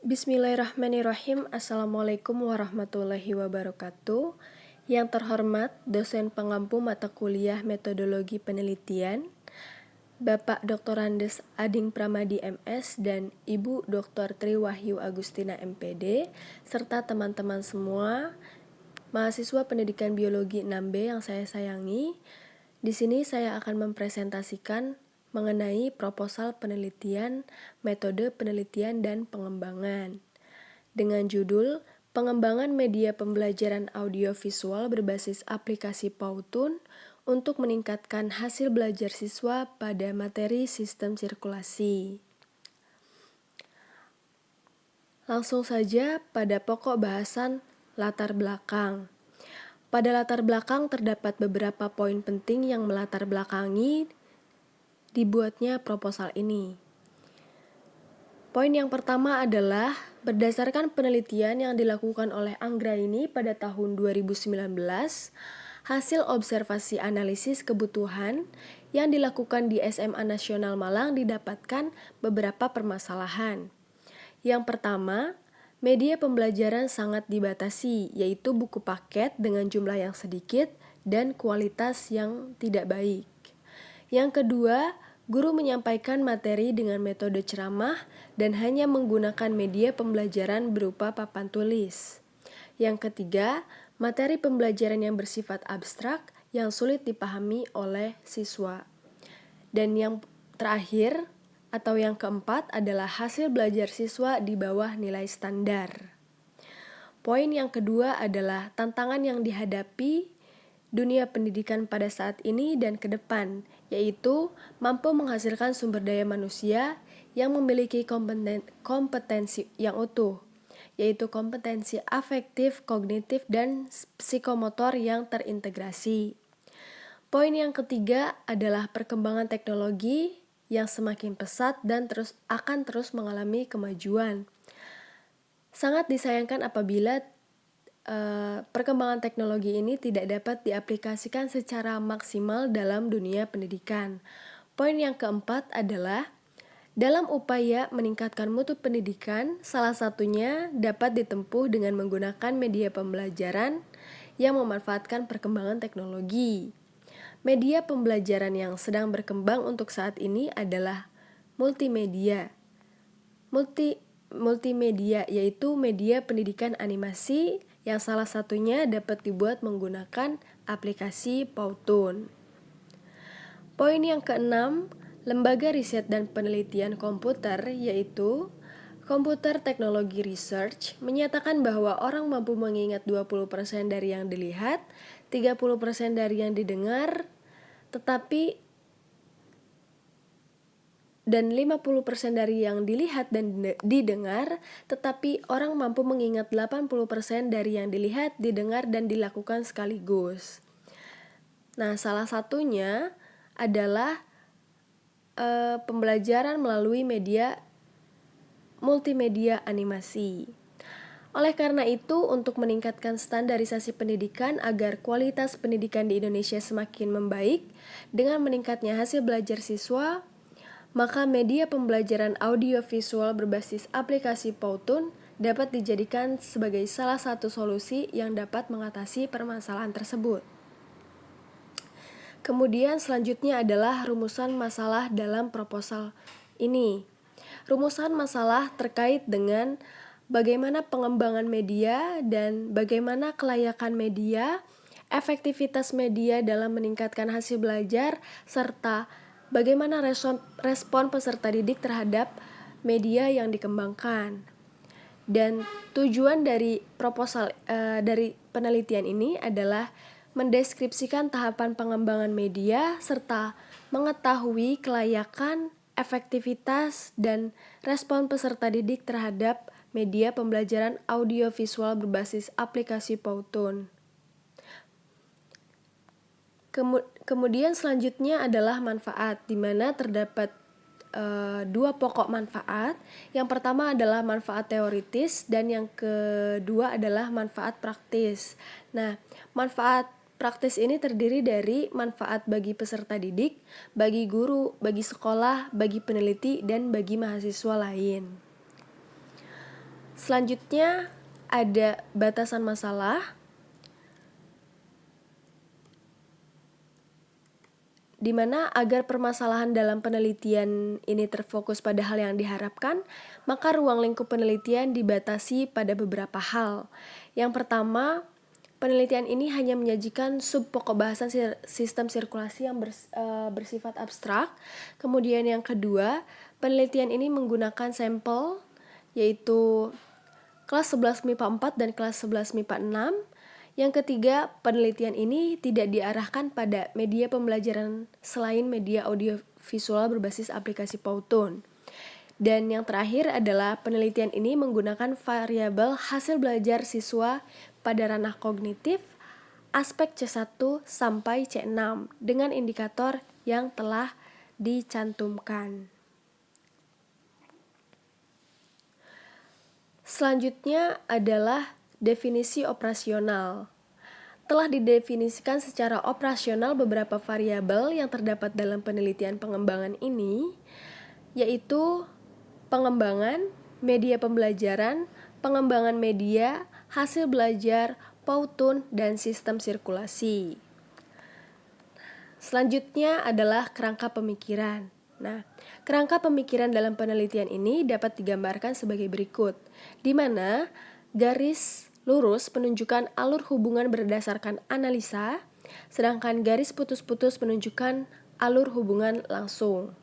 Bismillahirrahmanirrahim. Assalamualaikum warahmatullahi wabarakatuh. Yang terhormat dosen pengampu mata kuliah metodologi penelitian, Bapak Dr. Andes Ading Pramadi MS dan Ibu Dr. Tri Wahyu Agustina MPD, serta teman-teman semua, mahasiswa pendidikan biologi 6B yang saya sayangi. Di sini saya akan mempresentasikan mengenai proposal penelitian, metode penelitian dan pengembangan. Dengan judul Pengembangan Media Pembelajaran Audiovisual Berbasis Aplikasi Powtoon untuk meningkatkan hasil belajar siswa pada materi sistem sirkulasi. Langsung saja pada pokok bahasan latar belakang. Pada latar belakang terdapat beberapa poin penting yang melatar belakangi dibuatnya proposal ini. Poin yang pertama adalah berdasarkan penelitian yang dilakukan oleh Anggraini pada tahun 2019, hasil observasi analisis kebutuhan yang dilakukan di SMA Nasional Malang didapatkan beberapa permasalahan. Yang pertama, media pembelajaran sangat dibatasi, yaitu buku paket dengan jumlah yang sedikit dan kualitas yang tidak baik. Yang kedua, guru menyampaikan materi dengan metode ceramah dan hanya menggunakan media pembelajaran berupa papan tulis. Yang ketiga, materi pembelajaran yang bersifat abstrak yang sulit dipahami oleh siswa. Dan yang terakhir atau yang keempat adalah hasil belajar siswa di bawah nilai standar. Poin yang kedua adalah tantangan yang dihadapi dunia pendidikan pada saat ini dan ke depan, yaitu mampu menghasilkan sumber daya manusia yang memiliki kompetensi yang utuh, yaitu kompetensi afektif, kognitif, dan psikomotor yang terintegrasi. Poin yang ketiga adalah perkembangan teknologi yang semakin pesat dan akan terus mengalami kemajuan. Sangat disayangkan apabila perkembangan teknologi ini tidak dapat diaplikasikan secara maksimal dalam dunia pendidikan. Poin yang keempat adalah dalam upaya meningkatkan mutu pendidikan, salah satunya dapat ditempuh dengan menggunakan media pembelajaran yang memanfaatkan perkembangan teknologi. Media pembelajaran yang sedang berkembang untuk saat ini adalah multimedia. Multimedia yaitu media pendidikan animasi yang salah satunya dapat dibuat menggunakan aplikasi Powtoon. Poin yang keenam, lembaga riset dan penelitian komputer yaitu Computer Technology Research menyatakan bahwa orang mampu mengingat 20% dari yang dilihat, 30% dari yang didengar, dan 50% dari yang dilihat dan didengar, tetapi orang mampu mengingat 80% dari yang dilihat, didengar, dan dilakukan sekaligus. Nah, salah satunya adalah pembelajaran melalui media multimedia animasi. Oleh karena itu, untuk meningkatkan standarisasi pendidikan agar kualitas pendidikan di Indonesia semakin membaik dengan meningkatnya hasil belajar siswa, maka media pembelajaran audiovisual berbasis aplikasi Powtoon dapat dijadikan sebagai salah satu solusi yang dapat mengatasi permasalahan tersebut. Kemudian selanjutnya adalah rumusan masalah dalam proposal ini. Rumusan masalah terkait dengan bagaimana pengembangan media dan bagaimana kelayakan media, efektivitas media dalam meningkatkan hasil belajar, serta bagaimana respon peserta didik terhadap media yang dikembangkan. Dan tujuan dari proposal dari penelitian ini adalah mendeskripsikan tahapan pengembangan media serta mengetahui kelayakan, efektivitas, dan respon peserta didik terhadap media pembelajaran audiovisual berbasis aplikasi Powtoon. Kemudian selanjutnya adalah manfaat, di mana terdapat dua pokok manfaat. Yang pertama adalah manfaat teoritis dan yang kedua adalah manfaat praktis. Nah, manfaat praktis ini terdiri dari manfaat bagi peserta didik, bagi guru, bagi sekolah, bagi peneliti, dan bagi mahasiswa lain. Selanjutnya ada batasan masalah, di mana agar permasalahan dalam penelitian ini terfokus pada hal yang diharapkan, maka ruang lingkup penelitian dibatasi pada beberapa hal. Yang pertama, penelitian ini hanya menyajikan sub pokok bahasan sistem sirkulasi yang bersifat abstrak. Kemudian yang kedua, penelitian ini menggunakan sampel, yaitu kelas 11 MIPA 4 dan kelas 11 MIPA 6. Yang ketiga, penelitian ini tidak diarahkan pada media pembelajaran selain media audiovisual berbasis aplikasi Powtoon. Dan yang terakhir adalah penelitian ini menggunakan variabel hasil belajar siswa pada ranah kognitif, aspek C1 sampai C6 dengan indikator yang telah dicantumkan. Selanjutnya adalah definisi operasional. Telah didefinisikan secara operasional beberapa variabel yang terdapat dalam penelitian pengembangan ini, yaitu pengembangan, media pembelajaran, pengembangan media, hasil belajar, Powtoon, dan sistem sirkulasi. Selanjutnya adalah kerangka pemikiran. Nah, kerangka pemikiran dalam penelitian ini dapat digambarkan sebagai berikut, di mana garis lurus menunjukkan alur hubungan berdasarkan analisa, sedangkan garis putus-putus menunjukkan alur hubungan langsung.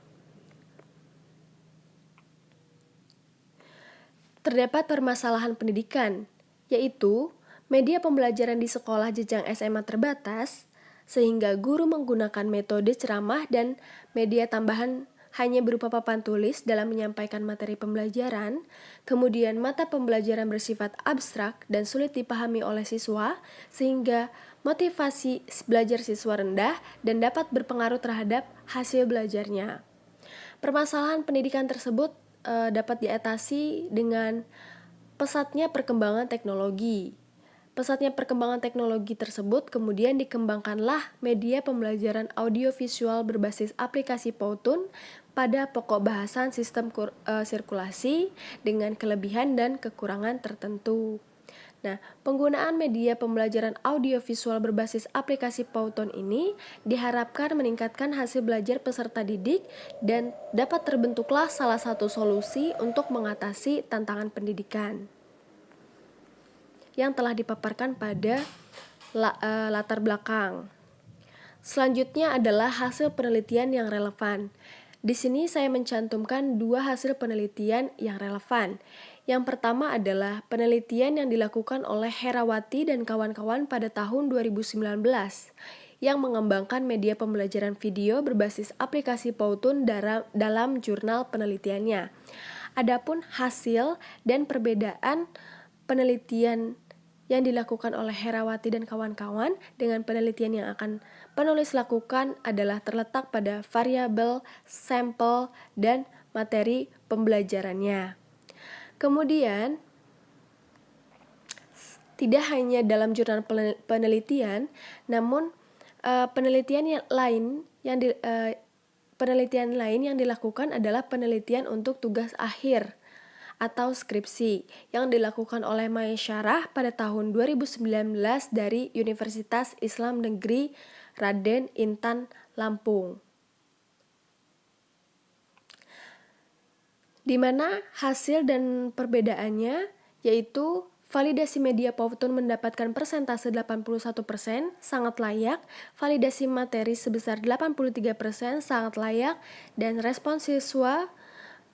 Terdapat permasalahan pendidikan, yaitu media pembelajaran di sekolah jenjang SMA terbatas, sehingga guru menggunakan metode ceramah dan media tambahan hanya berupa papan tulis dalam menyampaikan materi pembelajaran, kemudian mata pembelajaran bersifat abstrak dan sulit dipahami oleh siswa, sehingga motivasi belajar siswa rendah dan dapat berpengaruh terhadap hasil belajarnya. Permasalahan pendidikan tersebut dapat diatasi dengan pesatnya perkembangan teknologi. Pesatnya perkembangan teknologi tersebut kemudian dikembangkanlah media pembelajaran audiovisual berbasis aplikasi Powtoon pada pokok bahasan sistem sirkulasi dengan kelebihan dan kekurangan tertentu. Nah, penggunaan media pembelajaran audiovisual berbasis aplikasi Powtoon ini diharapkan meningkatkan hasil belajar peserta didik dan dapat terbentuklah salah satu solusi untuk mengatasi tantangan pendidikan yang telah dipaparkan pada latar belakang. Selanjutnya adalah hasil penelitian yang relevan. Di sini saya mencantumkan dua hasil penelitian yang relevan. Yang pertama adalah penelitian yang dilakukan oleh Herawati dan kawan-kawan pada tahun 2019 yang mengembangkan media pembelajaran video berbasis aplikasi Powtoon dalam jurnal penelitiannya. Adapun hasil dan perbedaan penelitian yang dilakukan oleh Herawati dan kawan-kawan dengan penelitian yang akan penulis lakukan adalah terletak pada variabel, sampel, dan materi pembelajarannya. Kemudian, tidak hanya dalam jurnal penelitian, namun penelitian lain yang dilakukan adalah penelitian untuk tugas akhir atau skripsi yang dilakukan oleh Maesyarah pada tahun 2019 dari Universitas Islam Negeri Raden Intan, Lampung. Di mana hasil dan perbedaannya yaitu validasi media Powtoon mendapatkan persentase 81%, sangat layak, validasi materi sebesar 83%, sangat layak, dan respons siswa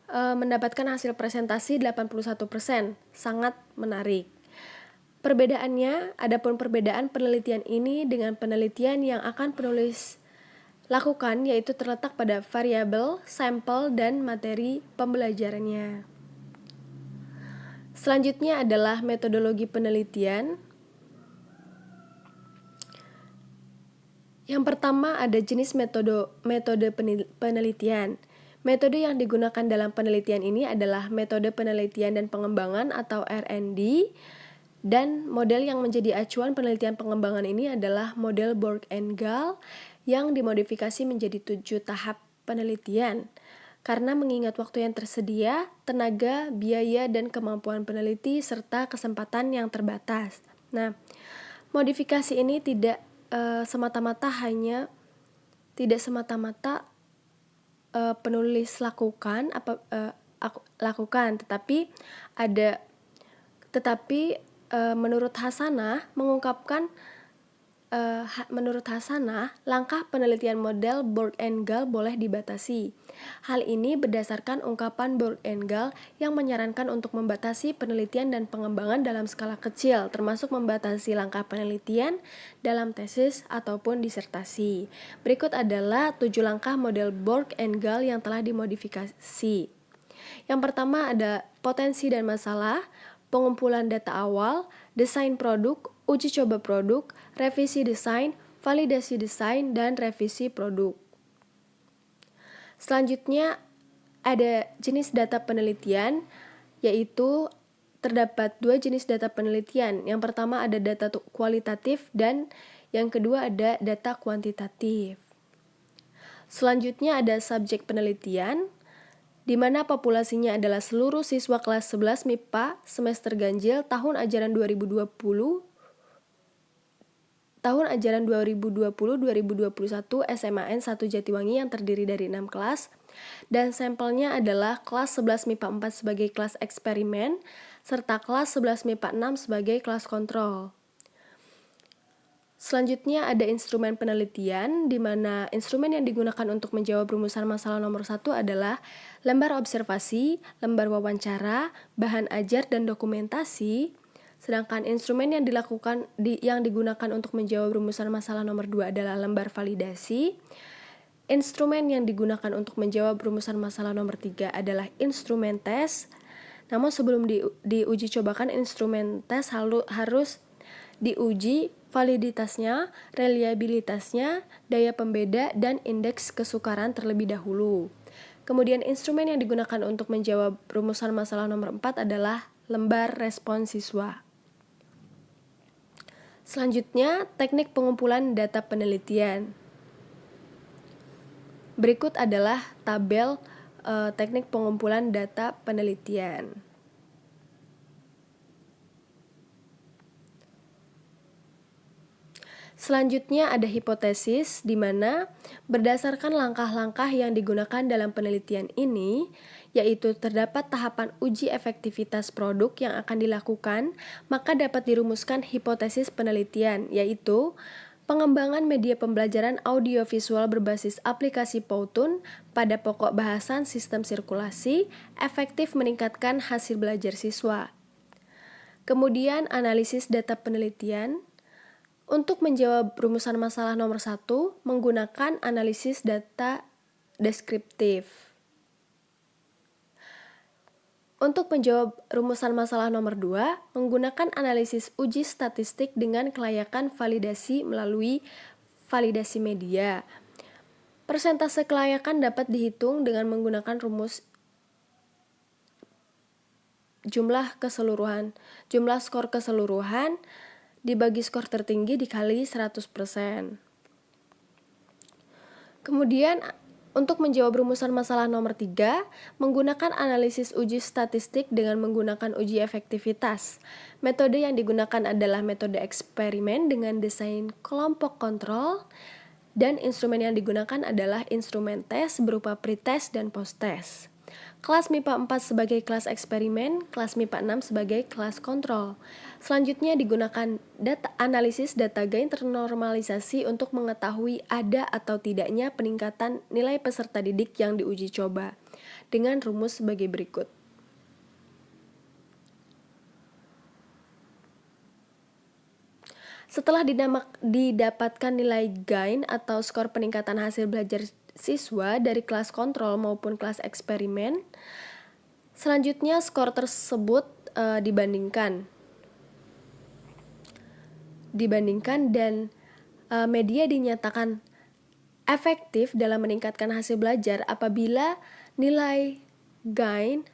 mendapatkan hasil presentasi 81%, sangat menarik. Perbedaannya, adapun perbedaan penelitian ini dengan penelitian yang akan penulis lakukan yaitu terletak pada variabel, sampel, dan materi pembelajarannya. Selanjutnya adalah metodologi penelitian. Yang pertama ada jenis metode penelitian. Metode yang digunakan dalam penelitian ini adalah metode penelitian dan pengembangan atau R&D, dan model yang menjadi acuan penelitian pengembangan ini adalah model Borg and Gall yang dimodifikasi menjadi 7 tahap penelitian. karena mengingat waktu yang tersedia, tenaga, biaya, dan kemampuan peneliti, serta kesempatan yang terbatas. Nah, modifikasi ini tidak semata-mata penulis lakukan, tetapi menurut Hasanah, langkah penelitian model Borg-Engel boleh dibatasi. Hal ini berdasarkan ungkapan Borg-Engel yang menyarankan untuk membatasi penelitian dan pengembangan dalam skala kecil, termasuk membatasi langkah penelitian dalam tesis ataupun disertasi. Berikut adalah 7 langkah model Borg-Engel yang telah dimodifikasi. Yang pertama ada potensi dan masalah, pengumpulan data awal, desain produk, uji coba produk, revisi desain, validasi desain, dan revisi produk. Selanjutnya ada jenis data penelitian, yaitu terdapat 2 jenis data penelitian. Yang pertama ada data kualitatif dan yang kedua ada data kuantitatif. Selanjutnya ada subjek penelitian, di mana populasinya adalah seluruh siswa kelas 11 MIPA semester ganjil tahun ajaran 2020-2021 SMAN 1 Jatiwangi yang terdiri dari 6 kelas, dan sampelnya adalah kelas 11 MIPA 4 sebagai kelas eksperimen, serta kelas 11 MIPA 6 sebagai kelas kontrol. Selanjutnya ada instrumen penelitian, di mana instrumen yang digunakan untuk menjawab rumusan masalah nomor 1 adalah lembar observasi, lembar wawancara, bahan ajar, dan dokumentasi. Sedangkan instrumen yang digunakan untuk menjawab rumusan masalah nomor 2 adalah lembar validasi. Instrumen yang digunakan untuk menjawab rumusan masalah nomor 3 adalah instrumen tes. Namun sebelum diuji cobakan instrumen tes harus diuji validitasnya, reliabilitasnya, daya pembeda, dan indeks kesukaran terlebih dahulu. Kemudian instrumen yang digunakan untuk menjawab rumusan masalah nomor 4 adalah lembar respon siswa. Selanjutnya, teknik pengumpulan data penelitian. Berikut adalah tabel teknik pengumpulan data penelitian. Selanjutnya ada hipotesis, di mana berdasarkan langkah-langkah yang digunakan dalam penelitian ini, yaitu terdapat tahapan uji efektivitas produk yang akan dilakukan, maka dapat dirumuskan hipotesis penelitian, yaitu pengembangan media pembelajaran audiovisual berbasis aplikasi Powtoon pada pokok bahasan sistem sirkulasi, efektif meningkatkan hasil belajar siswa. Kemudian analisis data penelitian. Untuk menjawab rumusan masalah nomor 1, menggunakan analisis data deskriptif. Untuk menjawab rumusan masalah nomor 2, menggunakan analisis uji statistik dengan kelayakan validasi melalui validasi media. Persentase kelayakan dapat dihitung dengan menggunakan rumus jumlah skor keseluruhan dibagi skor tertinggi dikali 100%. Kemudian untuk menjawab rumusan masalah nomor 3, menggunakan analisis uji statistik dengan menggunakan uji efektivitas. Metode yang digunakan adalah metode eksperimen dengan desain kelompok kontrol, dan instrumen yang digunakan adalah instrumen tes berupa pretest dan posttest. Kelas MIPA 4 sebagai kelas eksperimen, kelas MIPA 6 sebagai kelas kontrol. Selanjutnya digunakan analisis data gain ternormalisasi untuk mengetahui ada atau tidaknya peningkatan nilai peserta didik yang diuji coba, dengan rumus sebagai berikut. Setelah didapatkan nilai gain atau skor peningkatan hasil belajar siswa dari kelas kontrol maupun kelas eksperimen, selanjutnya skor tersebut dibandingkan dan media dinyatakan efektif dalam meningkatkan hasil belajar apabila nilai gain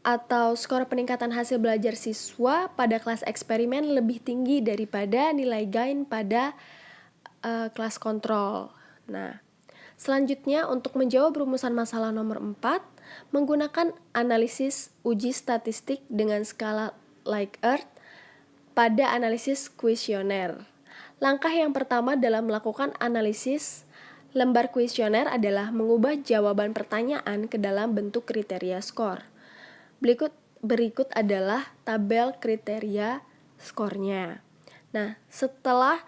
atau skor peningkatan hasil belajar siswa pada kelas eksperimen lebih tinggi daripada nilai gain pada kelas kontrol. Nah, Selanjutnya, untuk menjawab rumusan masalah nomor 4, menggunakan analisis uji statistik dengan skala Likert pada analisis kuesioner. Langkah yang pertama dalam melakukan analisis lembar kuesioner adalah mengubah jawaban pertanyaan ke dalam bentuk kriteria skor. Berikut adalah tabel kriteria skornya. Nah, setelah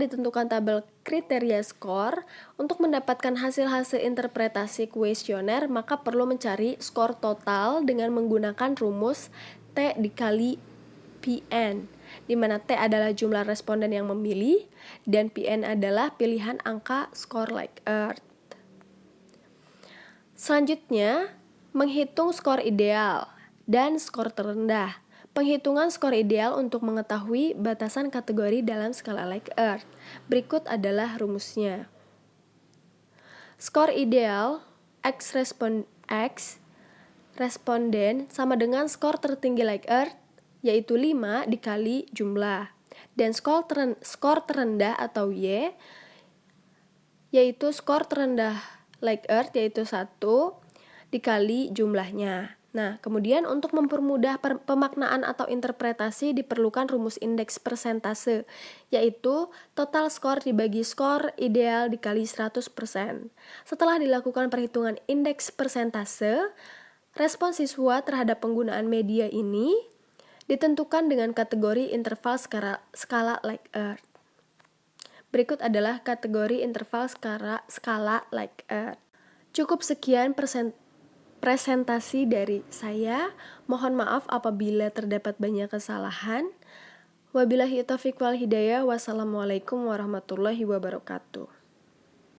ditentukan tabel kriteria skor, untuk mendapatkan hasil-hasil interpretasi kuesioner, maka perlu mencari skor total dengan menggunakan rumus T dikali PN, di mana T adalah jumlah responden yang memilih dan PN adalah pilihan angka skor Likert. Selanjutnya, menghitung skor ideal dan skor terendah. Penghitungan skor ideal untuk mengetahui batasan kategori dalam skala Likert. Berikut adalah rumusnya. Skor ideal X responden sama dengan skor tertinggi Likert, yaitu 5 dikali jumlah. Dan skor terendah atau Y, yaitu skor terendah Likert, yaitu 1 dikali jumlahnya. Nah, kemudian untuk mempermudah pemaknaan atau interpretasi diperlukan rumus indeks persentase, yaitu total skor dibagi skor ideal dikali 100%. Setelah dilakukan perhitungan indeks persentase, respon siswa terhadap penggunaan media ini ditentukan dengan kategori interval skala Likert. Berikut adalah kategori interval skala Likert. Cukup sekian presentasi dari saya. Mohon maaf apabila terdapat banyak kesalahan. Wabillahi taufiq wal hidayah. Wassalamualaikum warahmatullahi wabarakatuh.